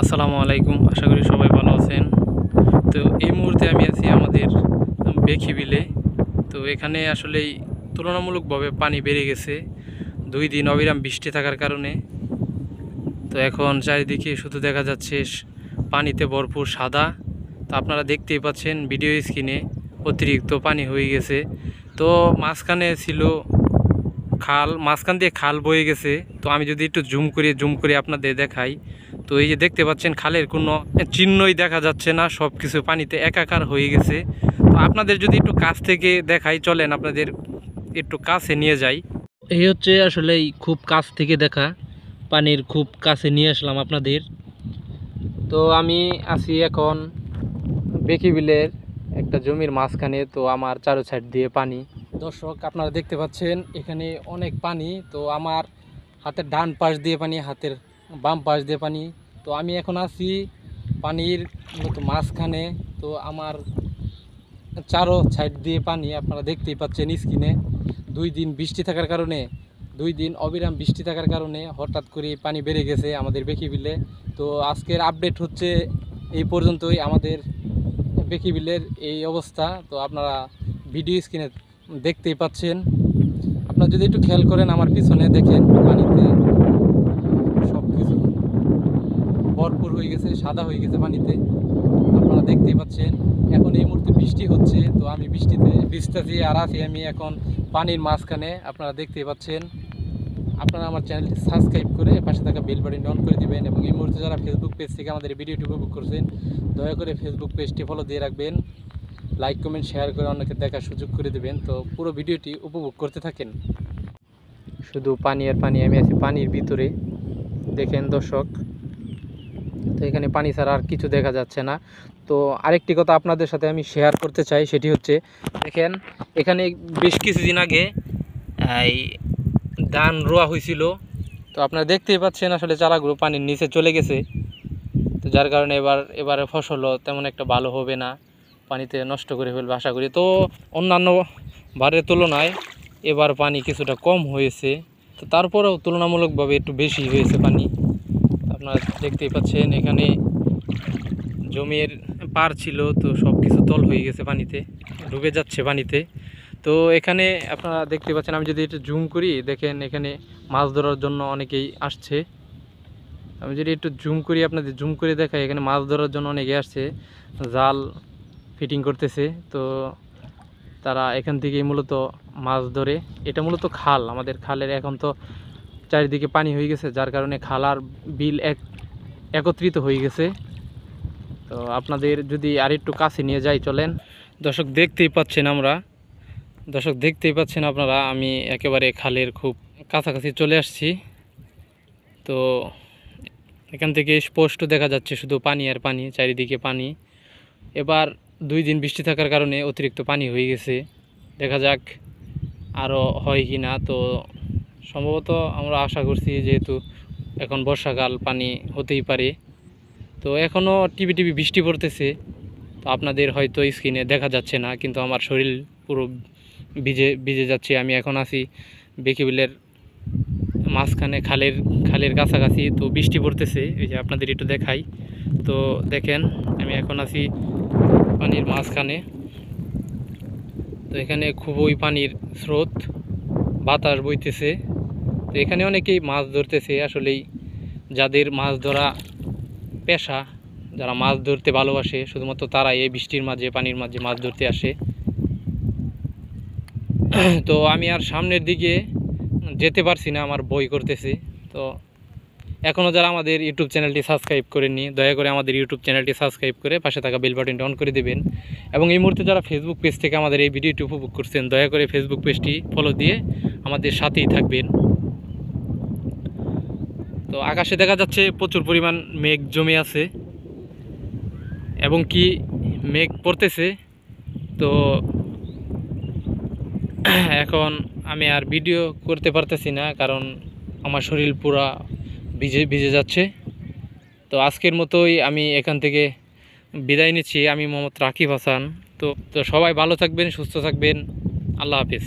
আসসালামু আলাইকুম, আশা করি সবাই ভালো আছেন। তো এই মুহূর্তে আমি আছি আমাদের বেখি বিলে। তো এখানে আসলেই তুলনামূলকভাবে পানি বেড়ে গেছে 2 দিন অবিরাম বৃষ্টি থাকার কারণে। তো এখন চারিদিকে শুধু দেখা যাচ্ছে পানিতে ভরপুর সাদা। তো আপনারা দেখতেই পাচ্ছেন ভিডিও স্ক্রিনে অতিরিক্ত পানি হয়ে গেছে। তো মাঝখানে ছিল খাল, মাঝখান দিয়ে খাল বয়ে গেছে। তো আমি যদি একটু জুম করে আপনাদের দেখাই, তো এই যে দেখতে পাচ্ছেন খালের কোনো চিহ্নই দেখা যাচ্ছে না, সব কিছু পানিতে একাকার হয়ে গেছে। তো আপনাদের যদি একটু কাছ থেকে দেখাই, চলেন আপনাদের একটু কাছে নিয়ে যাই। এই হচ্ছে আসলেই খুব কাছ থেকে দেখা, পানির খুব কাছে নিয়ে আসলাম আপনাদের। তো আমি আছি এখন বেকি বিলের একটা জমির মাঝখানে। তো আমার চারো সাইড দিয়ে পানি। দর্শক আপনারা দেখতে পাচ্ছেন এখানে অনেক পানি। তো আমার হাতের ডান পাশ দিয়ে পানি, হাতের বাম পাশ দিয়ে পানি। তো আমি এখন আছি পানির মতো মাঝখানে। তো আমার চারো সাইড দিয়ে পানি, আপনারা দেখতেই পাচ্ছেন স্ক্রিনে। 2 দিন বৃষ্টি থাকার কারণে, 2 দিন অবিরাম বৃষ্টি থাকার কারণে হঠাৎ করে পানি বেড়ে গেছে আমাদের বেকি বিলে। তো আজকের আপডেট হচ্ছে এই পর্যন্তই আমাদের বেকি বিলের এই অবস্থা। তো আপনারা ভিডিও স্ক্রিনে দেখতেই পাচ্ছেন। আপনারা যদি একটু খেয়াল করেন আমার পিছনে দেখেন, পানিতে সব কিছু ভরপুর হয়ে গেছে, সাদা হয়ে গেছে পানিতে। আপনারা দেখতেই পাচ্ছেন এখন এই মুহূর্তে বৃষ্টি হচ্ছে। তো আমি বৃষ্টিতে ভিজতেছি আর আছি আমি এখন পানির মাঝখানে। আপনারা দেখতেই পাচ্ছেন। আপনারা আমার চ্যানেলটি সাবস্ক্রাইব করে পাশে থাকা বেল বাটনটি অন করে দিবেন। এবং এই মুহূর্তে যারা ফেসবুক পেজ থেকে আমাদের ভিডিওটি উপভোগ করছেন, দয়া করে ফেসবুক পেজটি ফলো দিয়ে রাখবেন, লাইক কমেন্ট শেয়ার করে অন্যকে দেখার সুযোগ করে দেবেন। তো পুরো ভিডিওটি উপভোগ করতে থাকেন। শুধু পানি আর পানি, আমি আছি পানির ভিতরে, দেখেন দর্শক। তো এখানে পানি ছাড়া আর কিছু দেখা যাচ্ছে না। তো আরেকটি কথা আপনাদের সাথে আমি শেয়ার করতে চাই, সেটি হচ্ছে দেখেন এখানে বেশ কিছুদিন আগে এই ধান রোয়া হয়েছিল। তো আপনারা দেখতেই পাচ্ছেন আসলে চারাগুলো পানির নিচে চলে গেছে। তো যার কারণে এবারে ফসলও তেমন একটা ভালো হবে না, পানিতে নষ্ট করে ফেলবে আশা করি। তো অন্যান্য বারের তুলনায় এবার পানি কিছুটা কম হয়েছে। তো তারপরেও তুলনামূলকভাবে একটু বেশি হয়েছে পানি। আপনারা দেখতেই পাচ্ছেন এখানে জমির পার ছিল, তো সব কিছু তল হয়ে গেছে পানিতে, ডুবে যাচ্ছে পানিতে। তো এখানে আপনারা দেখতে পাচ্ছেন, আমি যদি একটু জুম করি দেখেন এখানে মাছ ধরার জন্য অনেকেই আসছে। আমি যদি একটু জুম করি, আপনাদের জুম করে দেখাই, এখানে মাছ ধরার জন্য অনেকে আসছে, জাল ফিটিং করতেছে। তো তারা এখান থেকেই মূলত মাছ ধরে। এটা মূলত খাল, আমাদের খালের এখন তো চারিদিকে পানি হয়ে গেছে, যার কারণে খাল আর বিল একত্রিত হয়ে গেছে। তো আপনাদের যদি আর একটু কাছে নিয়ে যাই, চলেন। দর্শক দেখতেই পাচ্ছেন আপনারা, আমি একেবারে খালের খুব কাছাকাছি চলে আসছি। তো এখান থেকে স্পষ্ট দেখা যাচ্ছে শুধু পানি আর পানি, চারিদিকে পানি। এবার 2 দিন বৃষ্টি থাকার কারণে অতিরিক্ত পানি হয়ে গেছে, দেখা যাক আরও হয় কি না। তো সম্ভবত আমরা আশা করছি, যেহেতু এখন বর্ষাকাল, পানি হতেই পারে। তো এখনও টিপি বৃষ্টি পড়তেছে। তো আপনাদের হয়তো স্ক্রিনে দেখা যাচ্ছে না, কিন্তু আমার শরীর পুরো ভিজে যাচ্ছে। আমি এখন আছি বেকি বিলের মাঝখানে, খালের কাছাকাছি। তো বৃষ্টি পড়তেছে, এই যে আপনাদের একটু দেখাই। তো দেখেন আমি এখন আছি পানির মাঝখানে। তো এখানে খুবই পানির স্রোত, বাতাস বইতেছে। তো এখানে অনেকেই মাছ ধরতেছে। আসলেই যাদের মাছ ধরা পেশা, যারা মাছ ধরতে ভালোবাসে, শুধুমাত্র তারাই এই বৃষ্টির মাঝে, পানির মাঝে মাছ ধরতে আসে। তো আমি আর সামনের দিকে যেতে পারছি না, আমার ভয় করতেছে। তো এখনও যারা আমাদের ইউটিউব চ্যানেলটি সাবস্ক্রাইব করেননি, দয়া করে আমাদের ইউটিউব চ্যানেলটি সাবস্ক্রাইব করে পাশে থাকা বেল বাটনটি অন করে দেবেন। এবং এই মুহূর্তে যারা ফেসবুক পেজ থেকে আমাদের এই ভিডিওটি উপভোগ করছেন, দয়া করে ফেসবুক পেজটি ফলো দিয়ে আমাদের সাথেই থাকবেন। তো আকাশে দেখা যাচ্ছে প্রচুর পরিমাণ মেঘ জমে আছে এবং কি মেঘ পড়তেছে। তো এখন আমি আর ভিডিও করতে পারতেছি না, কারণ আমার শরীর পুরা ভিজে যাচ্ছে। তো আজকের মতোই আমি এখান থেকে বিদায় নিচ্ছি। আমি মোহাম্মদ রাকিব হাসান। তো সবাই ভালো থাকবেন, সুস্থ থাকবেন। আল্লাহ হাফিজ।